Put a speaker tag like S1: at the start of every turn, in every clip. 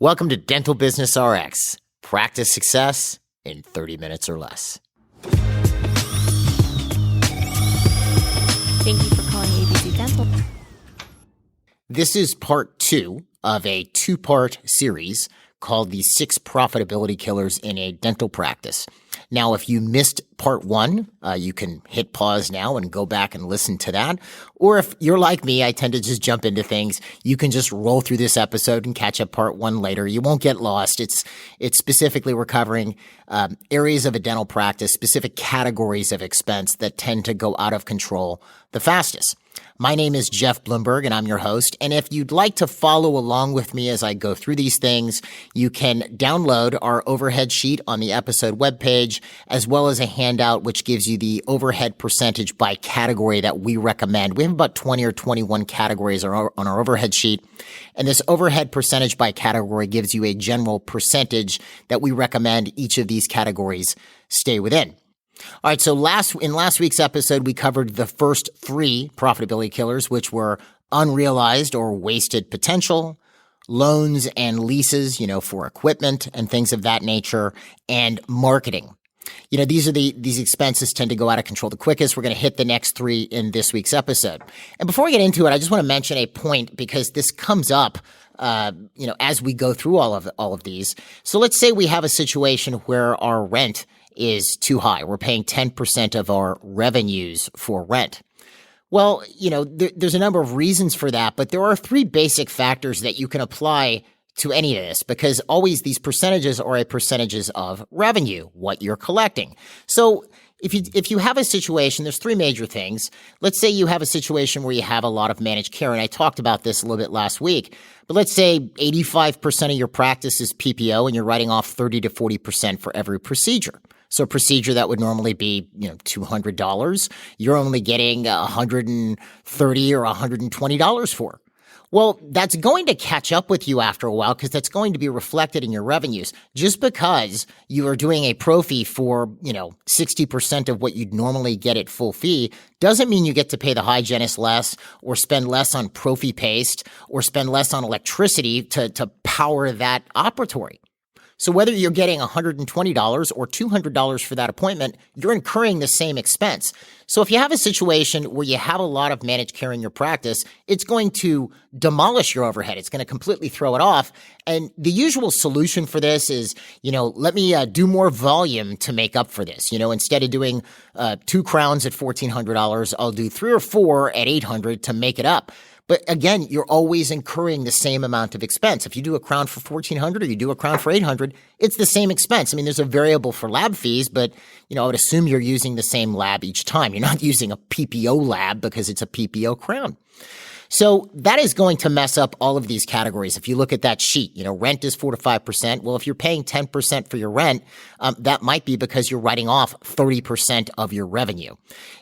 S1: Welcome to Dental Business RX. Practice success in 30 minutes or less.
S2: Thank you for calling ABC Dental.
S1: This is part 2 of a 2-part series called the 6 Profitability Killers in a Dental Practice. Now, if you missed part 1, you can hit pause now and go back and listen to that. Or if you're like me, I tend to just jump into things. You can just roll through this episode and catch up part 1 later. You won't get lost. It's specifically we're covering areas of a dental practice, specific categories of expense that tend to go out of control the fastest. My name is Jeff Bloomberg, and I'm your host. And if you'd like to follow along with me as I go through these things, you can download our overhead sheet on the episode webpage, as well as a handout which gives you the overhead percentage by category that we recommend. We have about 20 or 21 categories on our overhead sheet. And this overhead percentage by category gives you a general percentage that we recommend each of these categories stay within. All right, so in last week's episode, we covered the first 3 profitability killers, which were unrealized or wasted potential, loans and leases, for equipment and things of that nature, and marketing. These expenses tend to go out of control the quickest. We're going to hit the next 3 in this week's episode. And before we get into it, I just want to mention a point because this comes up as we go through all of these. So let's say we have a situation where our rent is too high. We're paying 10% of our revenues for rent. Well, there's a number of reasons for that, but there are 3 basic factors that you can apply to any of this because always these percentages are percentages of revenue, what you're collecting. So if you have a situation, there's 3 major things. Let's say you have a situation where you have a lot of managed care, and I talked about this a little bit last week, but let's say 85% of your practice is PPO and you're writing off 30 to 40% for every procedure. So a procedure that would normally be, $200, you're only getting $130 or $120 for. Well, that's going to catch up with you after a while because that's going to be reflected in your revenues. Just because you are doing a pro fee for, 60% of what you'd normally get at full fee doesn't mean you get to pay the hygienist less or spend less on pro fee paste or spend less on electricity to power that operatory. So whether you're getting $120 or $200 for that appointment, you're incurring the same expense. So if you have a situation where you have a lot of managed care in your practice, it's going to demolish your overhead. It's going to completely throw it off. And the usual solution for this is, let me do more volume to make up for this. Instead of doing 2 crowns at $1,400, I'll do 3 or 4 at $800 to make it up. But again, you're always incurring the same amount of expense. If you do a crown for $1,400 or you do a crown for $800, it's the same expense. I mean, there's a variable for lab fees, but I would assume you're using the same lab each time. You're not using a PPO lab because it's a PPO crown. So that is going to mess up all of these categories. If you look at that sheet, rent is 4 to 5%. Well, if you're paying 10% for your rent, that might be because you're writing off 30% of your revenue.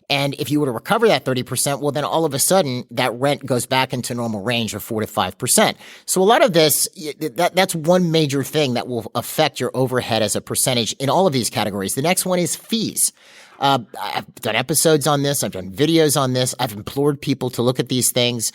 S1: And if you were to recover that 30%, well, then all of a sudden that rent goes back into normal range of 4 to 5%. So a lot of this, that's one major thing that will affect your overhead as a percentage in all of these categories. The next one is fees. I've done episodes on this. I've done videos on this. I've implored people to look at these things.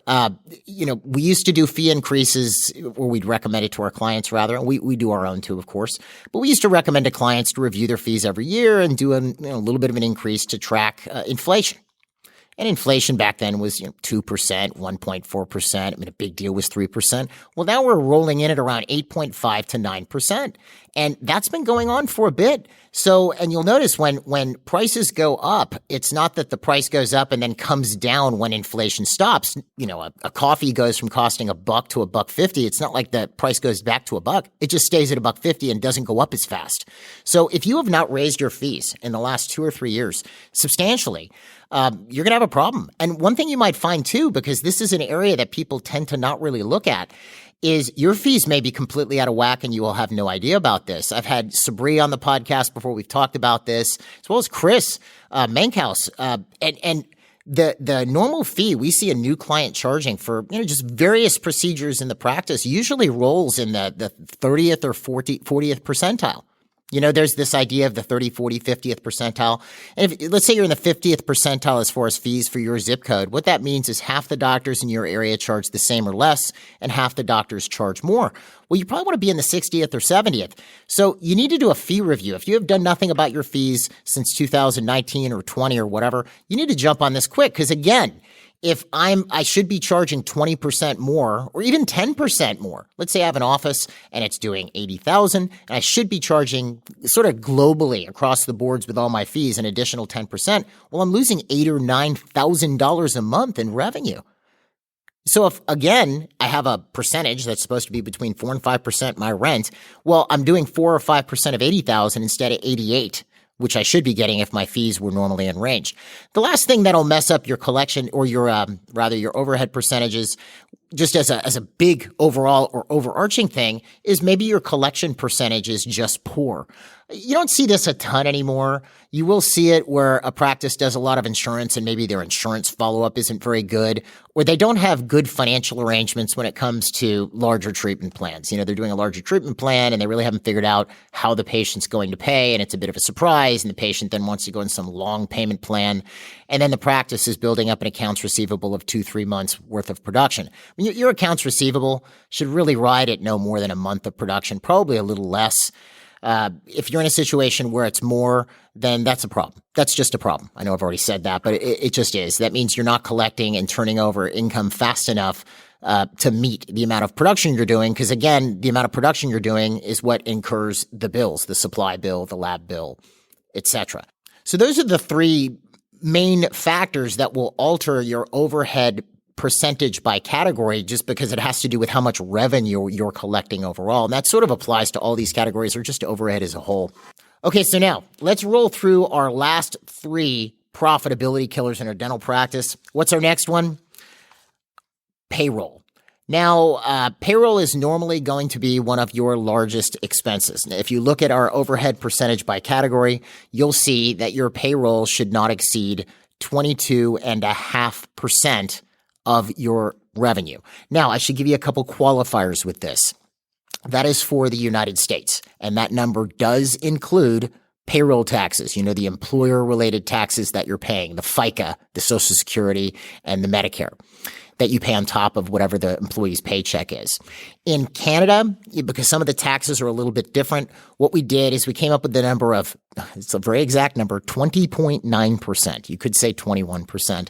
S1: We used to do fee increases, or we'd recommend it to our clients rather. We do our own too, of course. But we used to recommend to clients to review their fees every year and do a little bit of an increase to track inflation. And inflation back then was 2%, 1.4%. I mean, a big deal was 3%. Well, now we're rolling in at around 8.5 to 9%. And that's been going on for a bit. So, and you'll notice when prices go up, it's not that the price goes up and then comes down when inflation stops. A coffee goes from costing $1 to $1.50. It's not like the price goes back to $1. It just stays at $1.50 and doesn't go up as fast. So if you have not raised your fees in the last 2 or 3 years substantially, you're going to have a problem. And one thing you might find too, because this is an area that people tend to not really look at, is your fees may be completely out of whack and you will have no idea about this. I've had Sabri on the podcast before. We've talked about this, as well as Chris Mankhouse. And the normal fee we see a new client charging for, just various procedures in the practice usually rolls in the 30th or 40th percentile. You know, there's this idea of the 30, 40, 50th percentile. And if, let's say you're in the 50th percentile as far as fees for your zip code, what that means is half the doctors in your area charge the same or less, and half the doctors charge more. Well, you probably want to be in the 60th or 70th. So you need to do a fee review. If you have done nothing about your fees since 2019 or 20 or whatever, you need to jump on this quick. Because again, if I should be charging 20% more or even 10% more. Let's say I have an office and it's doing 80,000 and I should be charging sort of globally across the boards with all my fees an additional 10%. Well, I'm losing $8,000 or $9,000 a month in revenue. So if, again, I have a percentage that's supposed to be between 4 and 5% my rent, well, I'm doing 4 or 5% of 80,000 instead of 88, which I should be getting if my fees were normally in range. The last thing that'll mess up your collection or your overhead percentages, just as a big overall or overarching thing, is maybe your collection percentage is just poor. You don't see this a ton anymore. You will see it where a practice does a lot of insurance and maybe their insurance follow-up isn't very good, or they don't have good financial arrangements when it comes to larger treatment plans. You know, they're doing a larger treatment plan and they really haven't figured out how the patient's going to pay, and it's a bit of a surprise, and the patient then wants to go in some long payment plan, and then the practice is building up an accounts receivable of 2-3 months worth of production. I mean, your accounts receivable should really ride at no more than a month of production, probably a little less. If you're in a situation where it's more, then that's a problem. That's just a problem. I know I've already said that, but it just is. That means you're not collecting and turning over income fast enough to meet the amount of production you're doing. Because again, the amount of production you're doing is what incurs the bills, the supply bill, the lab bill, etc. So those are the three main factors that will alter your overhead percentage by category, just because it has to do with how much revenue you're collecting overall. And that sort of applies to all these categories or just overhead as a whole. Okay, so now let's roll through our last 3 profitability killers in our dental practice. What's our next one? Payroll. Now, payroll is normally going to be one of your largest expenses. Now, if you look at our overhead percentage by category, you'll see that your payroll should not exceed 22.5% of your revenue. Now, I should give you a couple qualifiers with this. That is for the United States, and that number does include payroll taxes, you know, the employer-related taxes that you're paying, the FICA, the Social Security, and the Medicare that you pay on top of whatever the employee's paycheck is. In Canada, because some of the taxes are a little bit different, what we did is we came up with the number of, it's a very exact number, 20.9%. You could say 21%.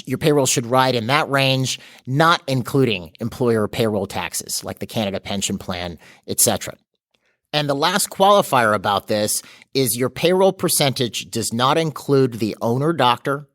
S1: Your payroll should ride in that range, not including employer payroll taxes like the Canada Pension Plan, etc. And the last qualifier about this is your payroll percentage does not include the owner doctor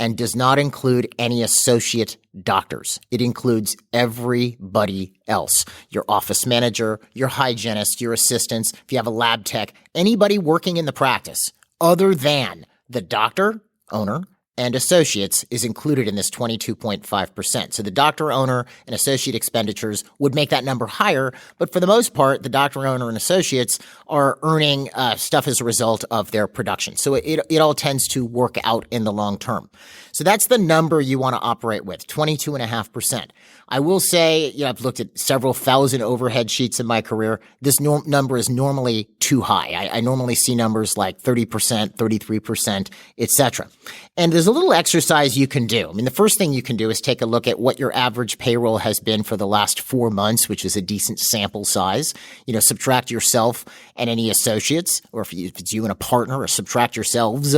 S1: and does not include any associate doctors. It includes everybody else. Your office manager, your hygienist, your assistants, if you have a lab tech, anybody working in the practice other than the doctor, owner, and associates is included in this 22.5%. So the doctor, owner, and associate expenditures would make that number higher, but for the most part, the doctor, owner, and associates are earning stuff as a result of their production. So it all tends to work out in the long term. So that's the number you want to operate with, 22.5%. I will say, you know, I've looked at several thousand overhead sheets in my career. This number is normally too high. I normally see numbers like 30%, 33%, etc. And there's a little exercise you can do. I mean, the first thing you can do is take a look at what your average payroll has been for the last 4 months, which is a decent sample size. You know, subtract yourself and any associates, or if it's you and a partner, or subtract yourselves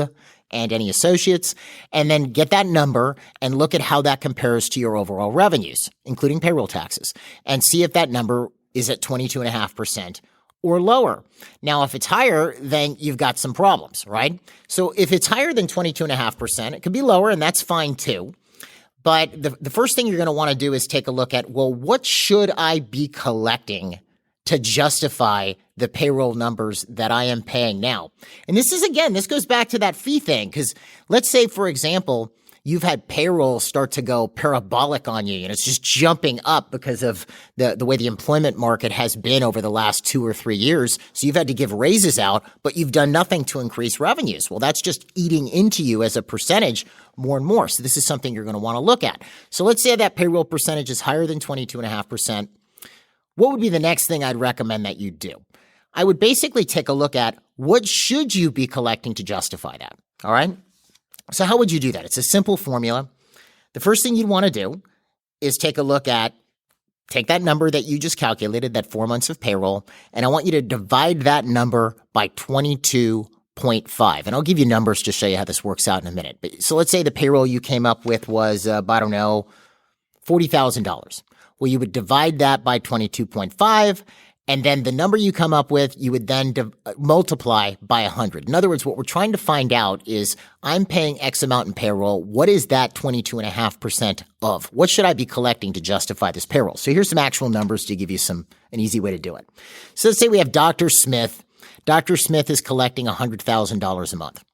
S1: and any associates, and then get that number and look at how that compares to your overall revenues, including payroll taxes, and see if that number is at 22.5% or lower. Now, if it's higher, then you've got some problems, right? So if it's higher than 22.5%, it could be lower, and that's fine too. But the first thing you're going to want to do is take a look at, well, what should I be collecting to justify the payroll numbers that I am paying now? And this is, again, this goes back to that fee thing, because let's say, for example, you've had payroll start to go parabolic on you, and it's just jumping up because of the way the employment market has been over the last 2 or 3 years. So you've had to give raises out, but you've done nothing to increase revenues. Well, that's just eating into you as a percentage more and more. So this is something you're going to want to look at. So let's say that payroll percentage is higher than 22.5%. What would be the next thing I'd recommend that you do? I would basically take a look at what should you be collecting to justify that, all right? So how would you do that? It's a simple formula. The first thing you'd want to do is take a look at, take that number that you just calculated, that 4 months of payroll, and I want you to divide that number by 22.5. And I'll give you numbers to show you how this works out in a minute. So let's say the payroll you came up with was, $40,000. Well, you would divide that by 22.5, and then the number you come up with, you would then multiply by 100. In other words, what we're trying to find out is, I'm paying X amount in payroll. What is that 22.5% of? What should I be collecting to justify this payroll? So here's some actual numbers to give you an easy way to do it. So let's say we have Dr. Smith. Dr. Smith is collecting $100,000 a month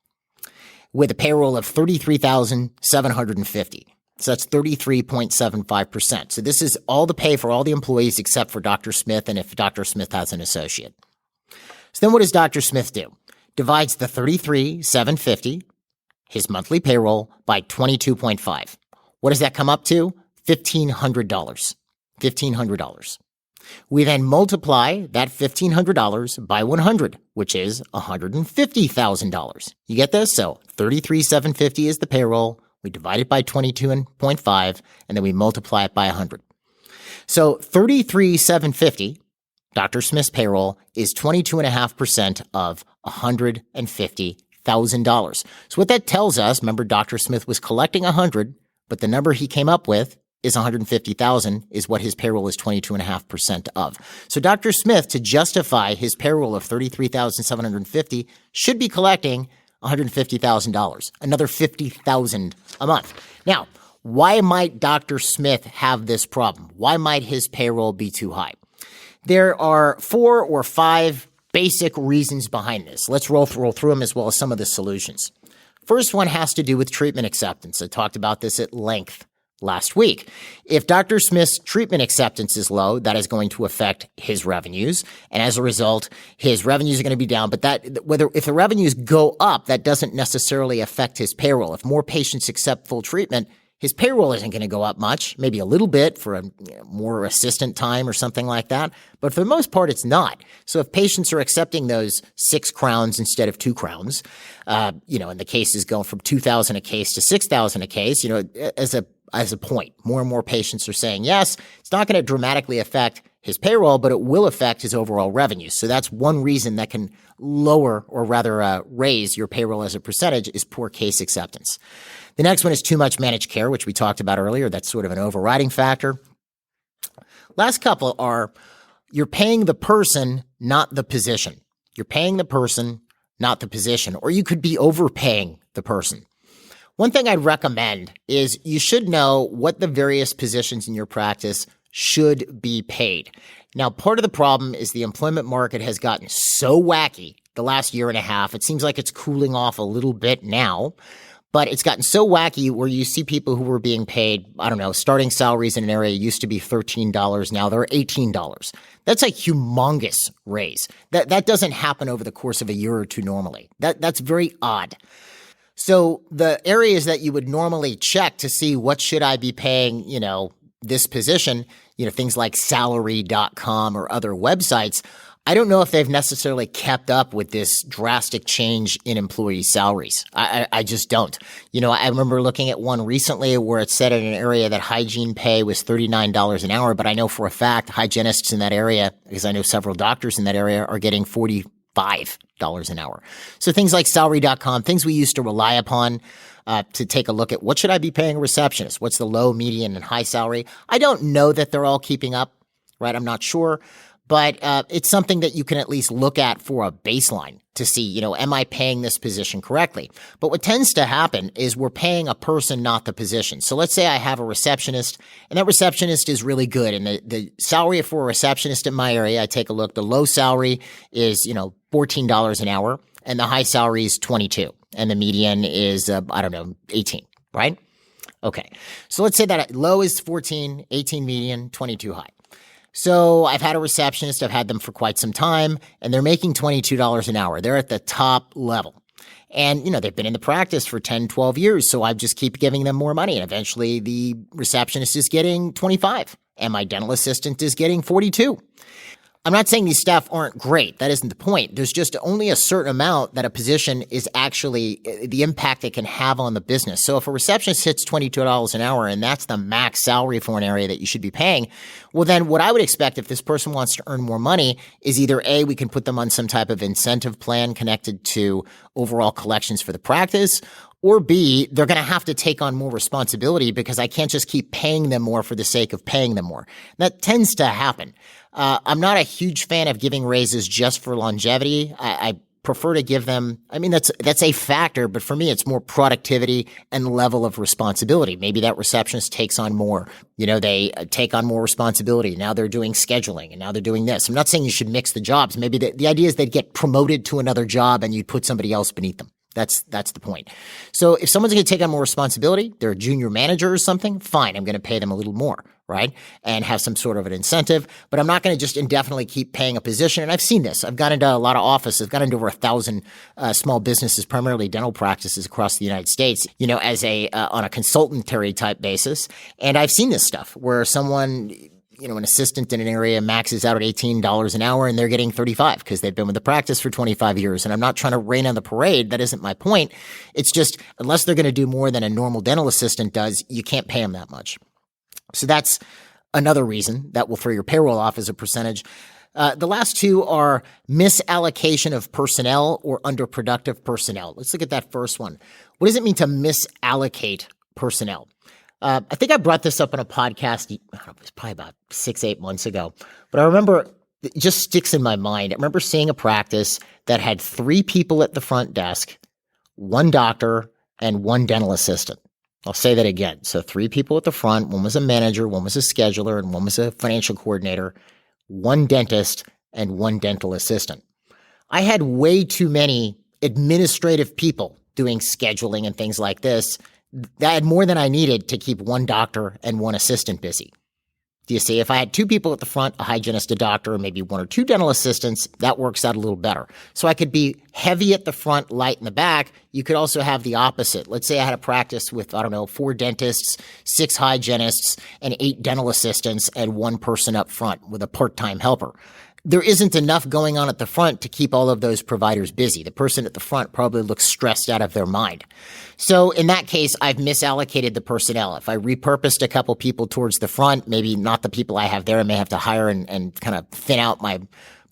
S1: with a payroll of $33,750. So that's 33.75%. So this is all the pay for all the employees except for Dr. Smith and if Dr. Smith has an associate. So then what does Dr. Smith do? Divides the 33,750, his monthly payroll, by 22.5. What does that come up to? $1,500. $1,500. We then multiply that $1,500 by 100, which is $150,000. You get this? So 33,750 is the payroll. We divide it by 22.5, and then we multiply it by 100. So 33,750, Dr. Smith's payroll, is 22.5% of $150,000. So what that tells us, remember Dr. Smith was collecting 100, but the number he came up with is 150,000 is what his payroll is 22.5% of. So Dr. Smith, to justify his payroll of 33,750, should be collecting $150,000, another $50,000 a month. Now, why might Dr. Smith have this problem? Why might his payroll be too high? There are 4 or 5 basic reasons behind this. Let's roll through them as well as some of the solutions. First one has to do with treatment acceptance. I talked about this at length last week. If Dr. Smith's treatment acceptance is low, that is going to affect his revenues. And as a result, his revenues are going to be down. But if the revenues go up, that doesn't necessarily affect his payroll. If more patients accept full treatment, his payroll isn't going to go up much, maybe a little bit for more assistant time or something like that. But for the most part, it's not. So if patients are accepting those 6 crowns instead of 2 crowns, and the cases go from 2,000 a case to 6,000 a case, as a point, more and more patients are saying yes. It's not going to dramatically affect his payroll, but it will affect his overall revenue. So that's one reason that can lower or rather raise your payroll as a percentage is poor case acceptance. The next one is too much managed care, which we talked about earlier. That's sort of an overriding factor. Last couple are you're paying the person, not the position. You're paying the person, not the position, or you could be overpaying the person. One thing I'd recommend is you should know what the various positions in your practice should be paid. Now, part of the problem is the employment market has gotten so wacky the last year and a half. It seems like it's cooling off a little bit now, but it's gotten so wacky where you see people who were being paid, starting salaries in an area used to be $13. Now they're $18. That's a humongous raise. That doesn't happen over the course of a year or two normally. That's very odd. So the areas that you would normally check to see what should I be paying, this position, things like salary.com or other websites, I don't know if they've necessarily kept up with this drastic change in employee salaries. I just don't. I remember looking at one recently where it said in an area that hygiene pay was $39 an hour, but I know for a fact hygienists in that area, because I know several doctors in that area, are getting $45 an hour. So things like salary.com, things we used to rely upon to take a look at what should I be paying a receptionist? What's the low, median, and high salary? I don't know that they're all keeping up, right? I'm not sure. But it's something that you can at least look at for a baseline to see, am I paying this position correctly? But what tends to happen is we're paying a person, not the position. So let's say I have a receptionist, and that receptionist is really good. And the salary for a receptionist in my area, I take a look, the low salary is, $14 an hour, and the high salary is $22, and the median is, 18, right? Okay. So let's say that low is 14, 18 median, 22 high. So I've had a receptionist, I've had them for quite some time, and they're making $22 an hour. They're at the top level. And, they've been in the practice for 10, 12 years, so I just keep giving them more money. And eventually the receptionist is getting 25, and my dental assistant is getting 42. I'm not saying these staff aren't great. That isn't the point. There's just only a certain amount that a position is actually the impact it can have on the business. So if a receptionist hits $22 an hour and that's the max salary for an area that you should be paying, well, then what I would expect if this person wants to earn more money is either A, we can put them on some type of incentive plan connected to overall collections for the practice, or B, they're going to have to take on more responsibility because I can't just keep paying them more for the sake of paying them more. That tends to happen. I'm not a huge fan of giving raises just for longevity. I prefer to give them, I mean, that's a factor, but for me, it's more productivity and level of responsibility. Maybe that receptionist takes on more. They take on more responsibility. Now they're doing scheduling and now they're doing this. I'm not saying you should mix the jobs. Maybe the idea is they'd get promoted to another job and you'd put somebody else beneath them. That's the point. So if someone's going to take on more responsibility, they're a junior manager or something, fine, I'm going to pay them a little more, right? And have some sort of an incentive, but I'm not going to just indefinitely keep paying a position. And I've seen this. I've got into a lot of offices. I've got into over 1,000 small businesses, primarily dental practices across the United States, as on a consultantary type basis. And I've seen this stuff where someone, an assistant in an area maxes out at $18 an hour and they're getting $35 because they've been with the practice for 25 years. And I'm not trying to rain on the parade. That isn't my point. It's just unless they're going to do more than a normal dental assistant does, you can't pay them that much. So that's another reason that will throw your payroll off as a percentage. The last two are misallocation of personnel or underproductive personnel. Let's look at that first one. What does it mean to misallocate personnel? I think I brought this up on a podcast, it was probably about 6-8 months ago, but I remember it just sticks in my mind. I remember seeing a practice that had 3 people at the front desk, 1 doctor, and 1 dental assistant. I'll say that again. So 3 people at the front, 1 was a manager, 1 was a scheduler, and 1 was a financial coordinator, 1 dentist, and 1 dental assistant. I had way too many administrative people doing scheduling and things like this. I had more than I needed to keep 1 doctor and 1 assistant busy. Do you see? If I had 2 people at the front, a hygienist, a doctor, and maybe 1 or 2 dental assistants, that works out a little better. So I could be heavy at the front, light in the back. You could also have the opposite. Let's say I had a practice with, 4 dentists, 6 hygienists, and 8 dental assistants, and 1 person up front with a part-time helper. There isn't enough going on at the front to keep all of those providers busy. The person at the front probably looks stressed out of their mind. So in that case, I've misallocated the personnel. If I repurposed a couple people towards the front, maybe not the people I have there, I may have to hire and kind of thin out my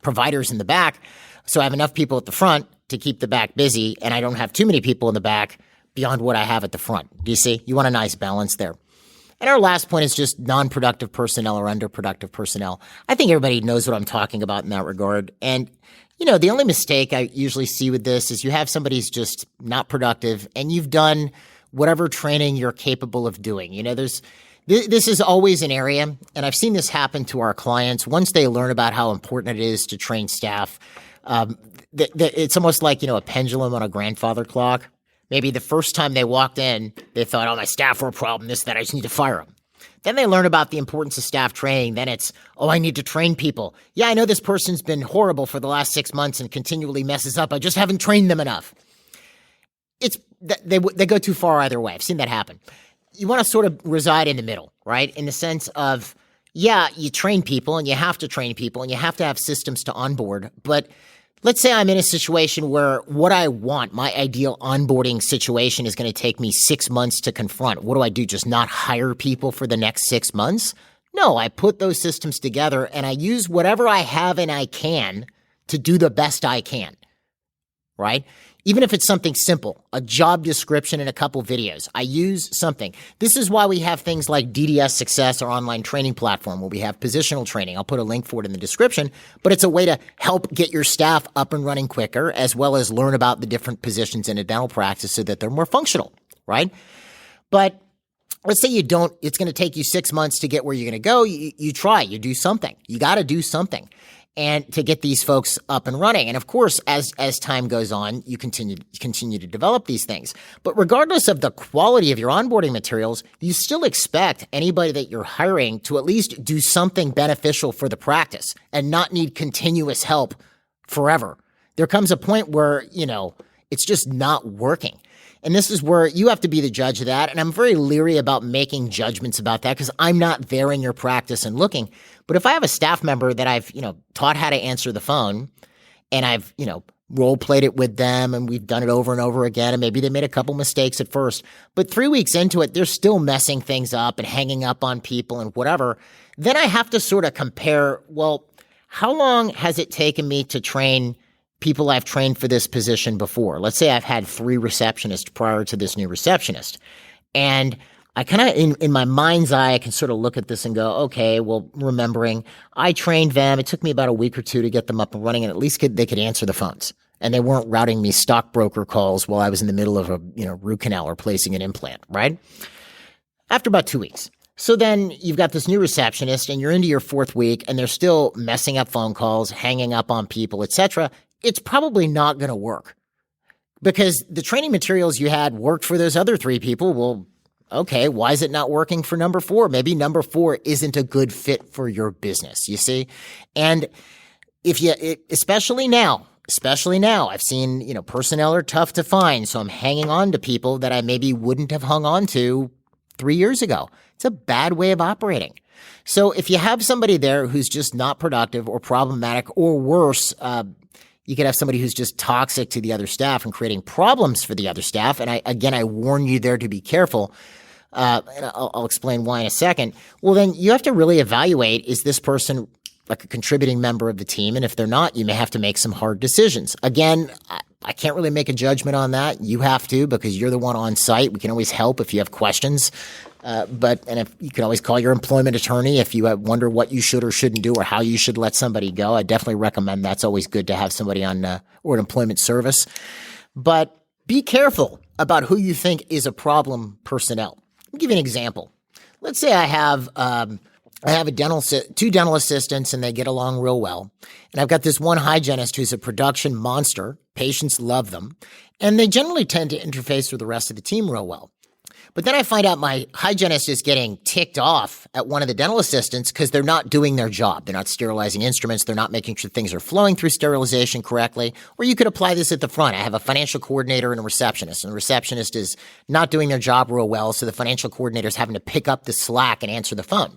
S1: providers in the back. So I have enough people at the front to keep the back busy, and I don't have too many people in the back beyond what I have at the front. Do you see? You want a nice balance there. And our last point is just non-productive personnel or underproductive personnel. I think everybody knows what I'm talking about in that regard. And, the only mistake I usually see with this is you have somebody who's just not productive and you've done whatever training you're capable of doing. This is always an area, and I've seen this happen to our clients. Once they learn about how important it is to train staff, it's almost like, a pendulum on a grandfather clock. Maybe the first time they walked in, they thought, my staff were a problem, this, that, I just need to fire them. Then they learn about the importance of staff training. Then it's, I need to train people. Yeah, I know this person's been horrible for the last 6 months and continually messes up. I just haven't trained them enough. They go too far either way. I've seen that happen. You want to sort of reside in the middle, right? In the sense of, yeah, you train people and you have to train people and you have to have systems to onboard, but let's say I'm in a situation where what I want, my ideal onboarding situation is going to take me 6 months to confront. What do I do? Just not hire people for the next 6 months? No, I put those systems together and I use whatever I have and I can to do the best I can, right? Even if it's something simple, a job description and a couple videos, I use something. This is why we have things like DDS Success, our online training platform, where we have positional training. I'll put a link for it in the description, but it's a way to help get your staff up and running quicker, as well as learn about the different positions in a dental practice so that they're more functional, right? But let's say you don't, it's going to take you 6 months to get where you're going to go. You try, you do something. You got to do something. And to get these folks up and running. And of course, as time goes on, you continue to develop these things. But regardless of the quality of your onboarding materials, you still expect anybody that you're hiring to at least do something beneficial for the practice and not need continuous help forever. There comes a point where, It's just not working. And this is where you have to be the judge of that. And I'm very leery about making judgments about that because I'm not there in your practice and looking. But if I have a staff member that I've, taught how to answer the phone and I've, role played it with them and we've done it over and over again, and maybe they made a couple mistakes at first, but 3 weeks into it, they're still messing things up and hanging up on people and whatever, then I have to sort of compare, well, how long has it taken me to train people I've trained for this position before? Let's say I've had 3 receptionists prior to this new receptionist. And I kind of, in my mind's eye, I can sort of look at this and go, okay, well, remembering I trained them. It took me about a week or 2 to get them up and running, and at least they could answer the phones. And they weren't routing me stockbroker calls while I was in the middle of a root canal or placing an implant, right? After about 2 weeks. So then you've got this new receptionist and you're into your 4th week and they're still messing up phone calls, hanging up on people, etc. It's probably not going to work because the training materials you had worked for those other 3 people. Well, okay, why is it not working for number 4? Maybe number 4 isn't a good fit for your business, you see? And especially now, I've seen, personnel are tough to find. So I'm hanging on to people that I maybe wouldn't have hung on to 3 years ago. It's a bad way of operating. So if you have somebody there who's just not productive or problematic or worse, you could have somebody who's just toxic to the other staff and creating problems for the other staff. And I warn you there to be careful. And I'll explain why in a second. Well, then you have to really evaluate, is this person like a contributing member of the team? And if they're not, you may have to make some hard decisions. Again, I can't really make a judgment on that. You have to, because you're the one on site. We can always help if you have questions. If you can always call your employment attorney if you wonder what you should or shouldn't do or how you should let somebody go. I definitely recommend that's always good to have somebody on or an employment service. But be careful about who you think is a problem personnel. I'll give you an example. Let's say I have two dental assistants and they get along real well. And I've got this one hygienist who's a production monster. Patients love them. And they generally tend to interface with the rest of the team real well. But then I find out my hygienist is getting ticked off at one of the dental assistants because they're not doing their job. They're not sterilizing instruments. They're not making sure things are flowing through sterilization correctly. Or you could apply this at the front. I have a financial coordinator and a receptionist. And the receptionist is not doing their job real well, so the financial coordinator is having to pick up the slack and answer the phone.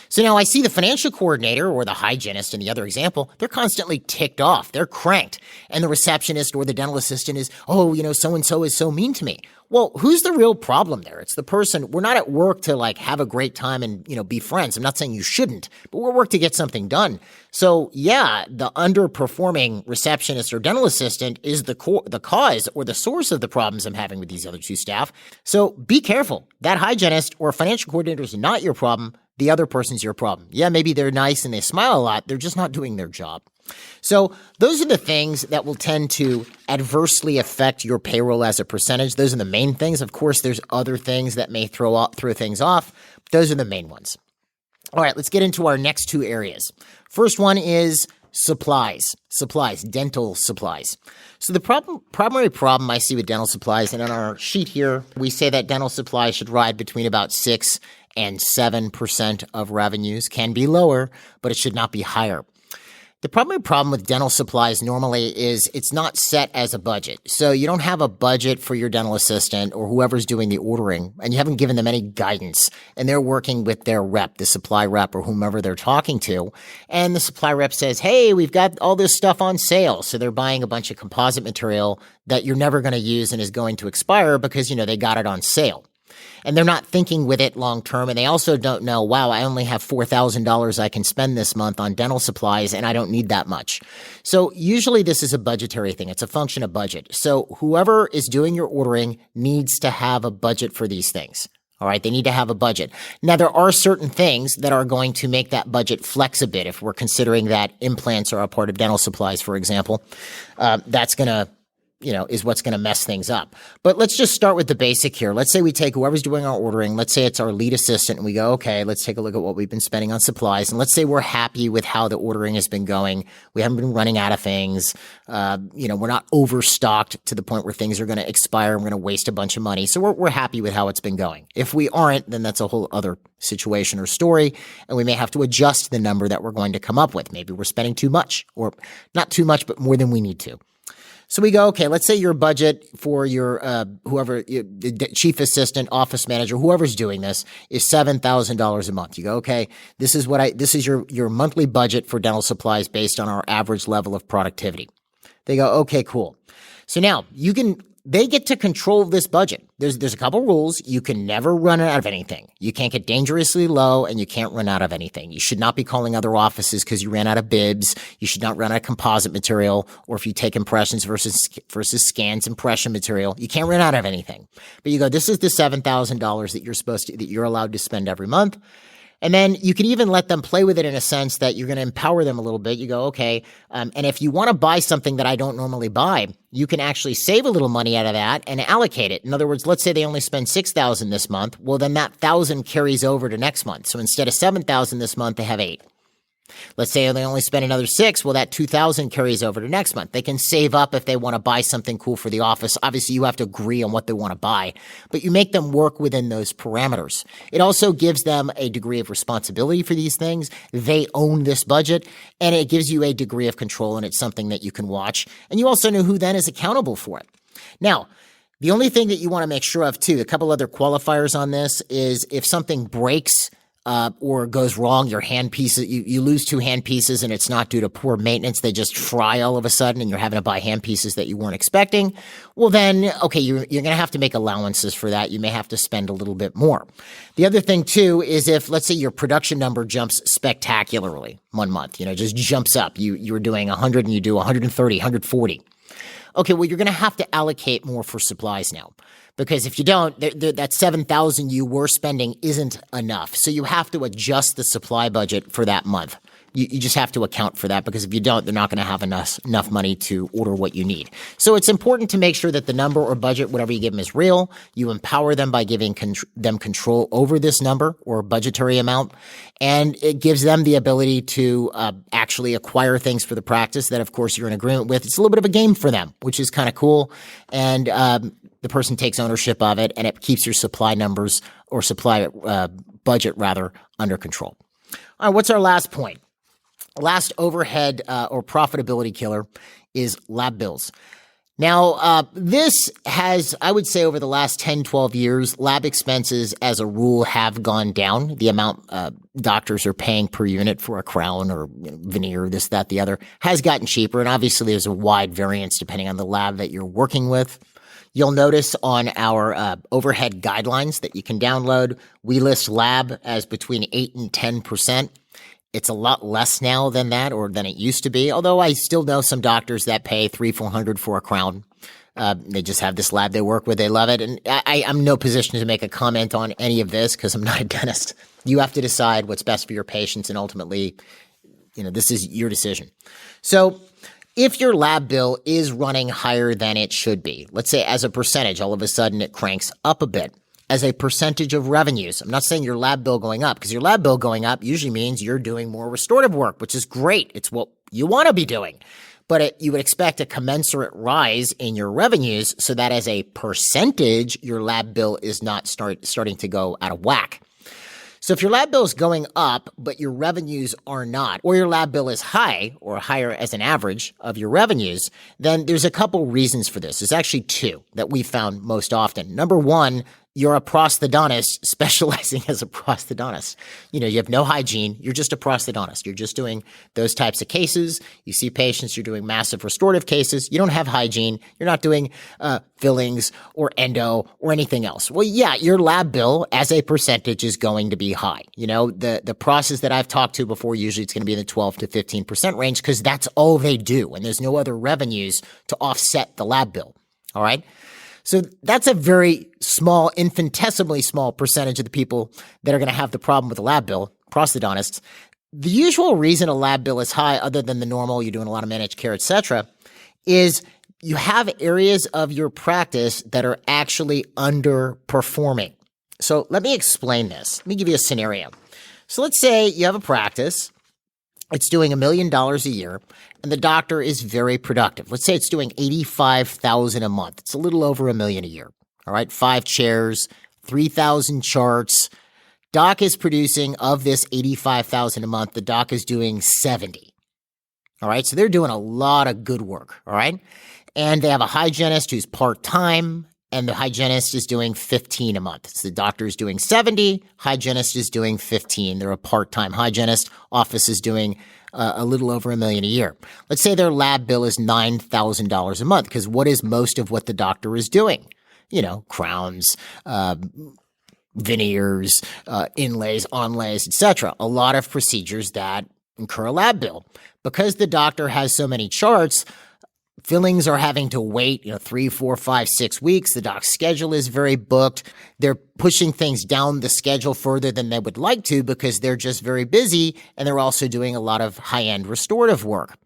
S1: So now I see the financial coordinator or the hygienist in the other example, they're constantly ticked off. They're cranked. And the receptionist or the dental assistant is, so-and-so is so mean to me. Well, who's the real problem there? It's the person. We're not at work to have a great time and, be friends. I'm not saying you shouldn't, but we're at work to get something done. So yeah, the underperforming receptionist or dental assistant is the cause or the source of the problems I'm having with these other 2 staff. So be careful. That hygienist or financial coordinator is not your problem. The other person's your problem. Yeah, maybe they're nice and they smile a lot. They're just not doing their job. So those are the things that will tend to adversely affect your payroll as a percentage. Those are the main things. Of course, there's other things that may throw things off. Those are the main ones. All right, let's get into our next 2 areas. First one is supplies, dental supplies. So the primary problem I see with dental supplies, and on our sheet here, we say that dental supplies should ride between about 6 and 7% of revenues. Can be lower, but it should not be higher. The primary problem with dental supplies normally is it's not set as a budget. So you don't have a budget for your dental assistant or whoever's doing the ordering, and you haven't given them any guidance. And they're working with their rep, the supply rep or whomever they're talking to. And the supply rep says, hey, we've got all this stuff on sale. So they're buying a bunch of composite material that you're never going to use and is going to expire because, they got it on sale. And they're not thinking with it long term. And they also don't know, wow, I only have $4,000 I can spend this month on dental supplies and I don't need that much. So usually this is a budgetary thing. It's a function of budget. So whoever is doing your ordering needs to have a budget for these things. All right. They need to have a budget. Now, there are certain things that are going to make that budget flex a bit. If we're considering that implants are a part of dental supplies, for example, that's going to is what's going to mess things up. But let's just start with the basic here. Let's say we take whoever's doing our ordering. Let's say it's our lead assistant and we go, okay, let's take a look at what we've been spending on supplies. And let's say we're happy with how the ordering has been going. We haven't been running out of things. We're not overstocked to the point where things are going to expire and we're going to waste a bunch of money. So we're happy with how it's been going. If we aren't, then that's a whole other situation or story. And we may have to adjust the number that we're going to come up with. Maybe we're spending too much or not too much, but more than we need to. So we go, okay, let's say your budget for your the chief assistant, office manager, whoever's doing this is $7,000 a month. You go, okay, this is your monthly budget for dental supplies based on our average level of productivity. They go, okay, cool. So now they get to control this budget. There's a couple rules. You can never run out of anything. You can't get dangerously low, and you can't run out of anything. You should not be calling other offices because you ran out of bibs. You should not run out of composite material, or if you take impressions versus scans impression material, you can't run out of anything. But you go, this is the $7,000 that you're allowed to spend every month. And then you can even let them play with it in a sense that you're going to empower them a little bit. You go, okay, and if you want to buy something that I don't normally buy, you can actually save a little money out of that and allocate it. In other words, let's say they only spend $6,000 this month. Well, then that $1,000 carries over to next month. So instead of $7,000 this month, they have $8,000. Let's say they only spend another $6,000. Well, that $2,000 carries over to next month. They can save up if they want to buy something cool for the office. Obviously, you have to agree on what they want to buy, but you make them work within those parameters. It also gives them a degree of responsibility for these things. They own this budget, and it gives you a degree of control, and it's something that you can watch. And you also know who then is accountable for it. Now, the only thing that you want to make sure of, too, a couple other qualifiers on this is if something breaks or goes wrong, your hand pieces, you lose 2 hand pieces and it's not due to poor maintenance, they just fry all of a sudden and you're having to buy hand pieces that you weren't expecting, well then, okay, you're going to have to make allowances for that. You may have to spend a little bit more. The other thing too is if, let's say your production number jumps spectacularly one month, just jumps up. You were doing 100 and you do 130, 140. Okay, well, you're going to have to allocate more for supplies now. Because if you don't, that $7,000 you were spending isn't enough. So you have to adjust the supply budget for that month. You just have to account for that, because if you don't, they're not going to have enough money to order what you need. So it's important to make sure that the number or budget, whatever you give them, is real. You empower them by giving them control over this number or budgetary amount. And it gives them the ability to actually acquire things for the practice that, of course, you're in agreement with. It's a little bit of a game for them, which is kind of cool. And the person takes ownership of it, and it keeps your supply numbers or supply budget, rather, under control. All right, what's our last point? Last overhead or profitability killer is lab bills. Now, this has, I would say, over the last 10, 12 years, lab expenses as a rule have gone down. The amount doctors are paying per unit for a crown or veneer, this, that, the other, has gotten cheaper. And obviously, there's a wide variance depending on the lab that you're working with. You'll notice on our overhead guidelines that you can download, we list lab as between 8 and 10%. It's a lot less now than that, or than it used to be, although I still know some doctors that pay $300-400 for a crown. They just have this lab they work with. They love it. And I'm in no position to make a comment on any of this because I'm not a dentist. You have to decide what's best for your patients, and ultimately, this is your decision. So if your lab bill is running higher than it should be, let's say as a percentage, all of a sudden it cranks up a bit as a percentage of revenues. I'm not saying your lab bill going up, because your lab bill going up usually means you're doing more restorative work, which is great. It's what you want to be doing. But you would expect a commensurate rise in your revenues so that as a percentage, your lab bill is not starting to go out of whack. So if your lab bill is going up, but your revenues are not, or your lab bill is high or higher as an average of your revenues, then there's a couple reasons for this. There's actually 2 that we found most often. Number 1, you're a prosthodontist specializing as a prosthodontist. You have no hygiene. You're just a prosthodontist. You're just doing those types of cases. You see patients. You're doing massive restorative cases. You don't have hygiene. You're not doing fillings or endo or anything else. Well, yeah, your lab bill as a percentage is going to be high. The process that I've talked to before, usually it's going to be in the 12 to 15% range because that's all they do. And there's no other revenues to offset the lab bill. All right. So that's a very small, infinitesimally small percentage of the people that are going to have the problem with the lab bill, prosthodontists. The usual reason a lab bill is high, other than the normal, you're doing a lot of managed care, etc., is you have areas of your practice that are actually underperforming. So let me explain this. Let me give you a scenario. So let's say you have a practice. It's doing $1 million a year, and the doctor is very productive. Let's say it's doing $85,000 a month. It's a little over $1 million a year. All right, 5 chairs, 3,000 charts. Doc is producing, of this $85,000 a month, the doc is doing 70. All right, so they're doing a lot of good work. All right, And they have a hygienist who's part-time, and the hygienist is doing 15 a month. So the doctor is doing 70, hygienist is doing 15. They're a part-time hygienist. Office is doing a little over $1 million a year. Let's say their lab bill is $9,000 a month, because what is most of what the doctor is doing? Crowns, veneers, inlays, onlays, etc. A lot of procedures that incur a lab bill. Because the doctor has so many charts, fillings are having to wait, 3, 4, 5, 6 weeks. The doc's schedule is very booked. They're pushing things down the schedule further than they would like to because they're just very busy, and they're also doing a lot of high-end restorative work.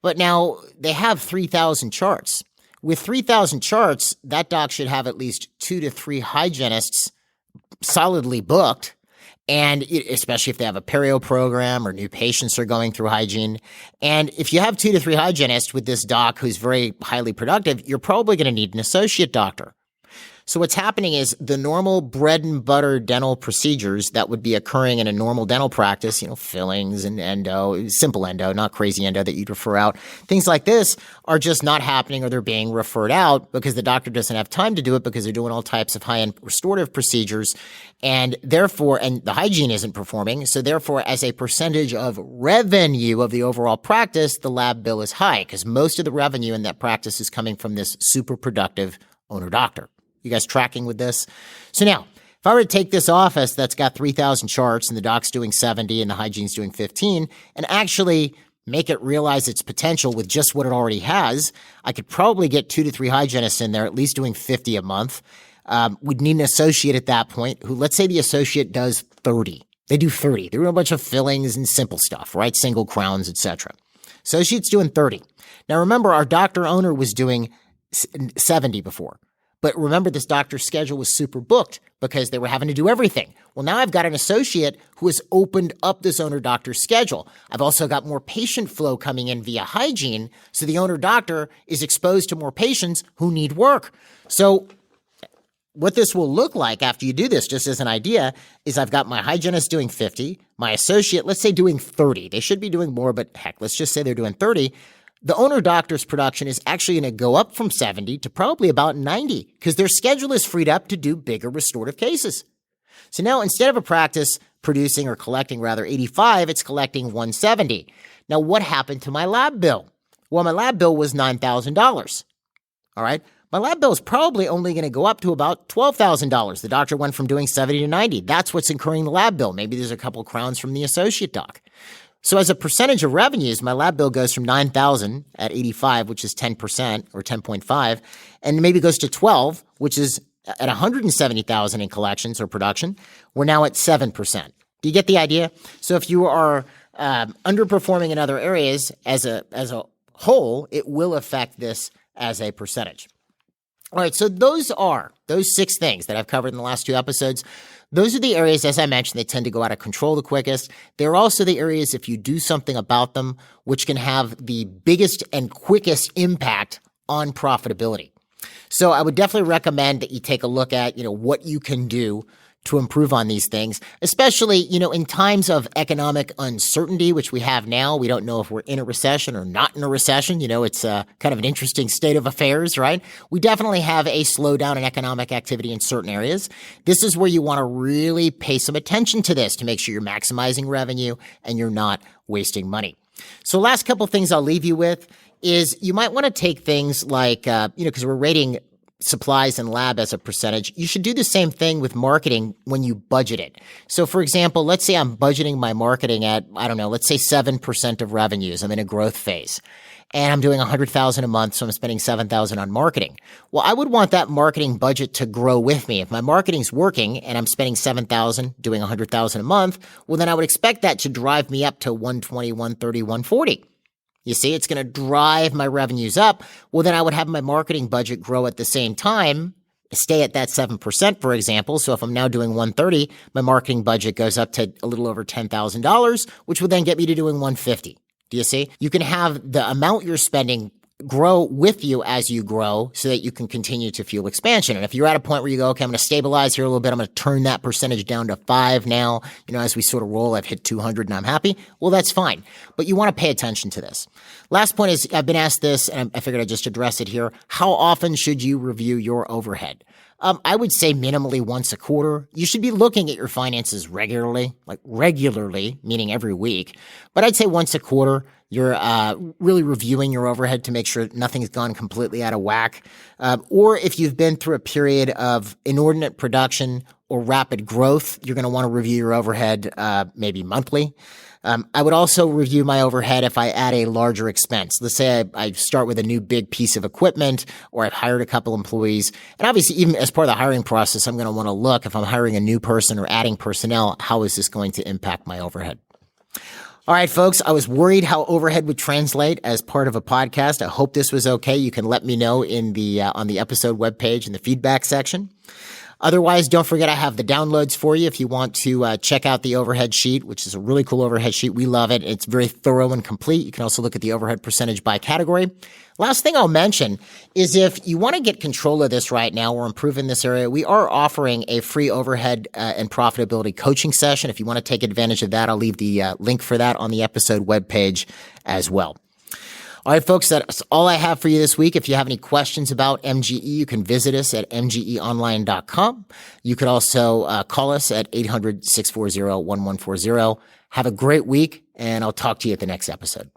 S1: But now they have 3,000 charts. With 3,000 charts, that doc should have at least 2 to 3 hygienists solidly booked, and especially if they have a perio program or new patients are going through hygiene. And if you have 2 to 3 hygienists with this doc who's very highly productive, you're probably going to need an associate doctor. So what's happening is the normal bread and butter dental procedures that would be occurring in a normal dental practice, fillings and endo, simple endo, not crazy endo that you'd refer out, things like this are just not happening, or they're being referred out because the doctor doesn't have time to do it because they're doing all types of high-end restorative procedures, and therefore, and the hygiene isn't performing. So therefore, as a percentage of revenue of the overall practice, the lab bill is high because most of the revenue in that practice is coming from this super productive owner doctor. You guys tracking with this? So now, if I were to take this office that's got 3,000 charts and the doc's doing 70 and the hygiene's doing 15 and actually make it realize its potential with just what it already has, I could probably get 2 to 3 hygienists in there, at least doing 50 a month. We'd need an associate at that point who, let's say the associate does 30. They do 30. They're doing a bunch of fillings and simple stuff, right? Single crowns, etc. Associate's doing 30. Now remember, our doctor owner was doing 70 before. But remember, this doctor's schedule was super booked because they were having to do everything. Well, now I've got an associate who has opened up this owner doctor's schedule. I've also got more patient flow coming in via hygiene, so the owner doctor is exposed to more patients who need work. So what this will look like after you do this, just as an idea, is I've got my hygienist doing 50, my associate, let's say, doing 30. They should be doing more, but heck, let's just say they're doing 30. The owner doctor's production is actually going to go up from 70 to probably about 90 because their schedule is freed up to do bigger restorative cases. So now instead of a practice producing or collecting rather 85, it's collecting 170. Now what happened to my lab bill? Well, my lab bill was $9,000. All right. My lab bill is probably only going to go up to about $12,000. The doctor went from doing 70 to 90. That's what's incurring the lab bill. Maybe there's a couple crowns from the associate doc. So as a percentage of revenues, my lab bill goes from 9,000 at 85, which is 10% or 10.5, and maybe goes to 12, which is at 170,000 in collections or production. We're now at 7%. Do you get the idea? So if you are underperforming in other areas as a whole, it will affect this as a percentage. All right, so those 6 things that I've covered in the last 2 episodes. Those are the areas, as I mentioned, they tend to go out of control the quickest. They're also the areas, if you do something about them, which can have the biggest and quickest impact on profitability. So I would definitely recommend that you take a look at, what you can do to improve on these things, especially, in times of economic uncertainty, which we have now. We don't know if we're in a recession or not in a recession. It's kind of an interesting state of affairs, right? We definitely have a slowdown in economic activity in certain areas. This is where you want to really pay some attention to this to make sure you're maximizing revenue and you're not wasting money. So last couple things I'll leave you with is you might want to take things like, because we're rating supplies and lab as a percentage, you should do the same thing with marketing when you budget it. So for example, let's say I'm budgeting my marketing at, let's say 7% of revenues. I'm in a growth phase and I'm doing $100,000 a month. So I'm spending $7,000 on marketing. Well, I would want that marketing budget to grow with me. If my marketing's working and I'm spending $7,000 doing $100,000 a month, well, then I would expect that to drive me up to 120, 130, 140. You see, it's going to drive my revenues up. Well, then I would have my marketing budget grow at the same time, stay at that 7%, for example. So if I'm now doing 130, my marketing budget goes up to a little over $10,000, which would then get me to doing 150. Do you see? You can have the amount you're spending grow with you as you grow so that you can continue to fuel expansion. And if you're at a point where you go, okay, I'm going to stabilize here a little bit. I'm going to turn that percentage down to 5 now. As we sort of roll, I've hit 200 and I'm happy. Well, that's fine. But you want to pay attention to this. Last point is, I've been asked this and I figured I'd just address it here. How often should you review your overhead? I would say minimally once a quarter. You should be looking at your finances regularly, meaning every week. But I'd say once a quarter, you're really reviewing your overhead to make sure nothing's gone completely out of whack. Or if you've been through a period of inordinate production or rapid growth, you're going to want to review your overhead maybe monthly. I would also review my overhead if I add a larger expense. Let's say I start with a new big piece of equipment, or I've hired a couple employees. And obviously, even as part of the hiring process, I'm going to want to look, if I'm hiring a new person or adding personnel, how is this going to impact my overhead? All right, folks, I was worried how overhead would translate as part of a podcast. I hope this was okay. You can let me know in the on the episode webpage in the feedback section. Otherwise, don't forget I have the downloads for you if you want to check out the overhead sheet, which is a really cool overhead sheet. We love it. It's very thorough and complete. You can also look at the overhead percentage by category. Last thing I'll mention is if you want to get control of this right now or improve in this area, we are offering a free overhead and profitability coaching session. If you want to take advantage of that, I'll leave the link for that on the episode webpage as well. All right, folks, that's all I have for you this week. If you have any questions about MGE, you can visit us at mgeonline.com. You could also call us at 800-640-1140. Have a great week, and I'll talk to you at the next episode.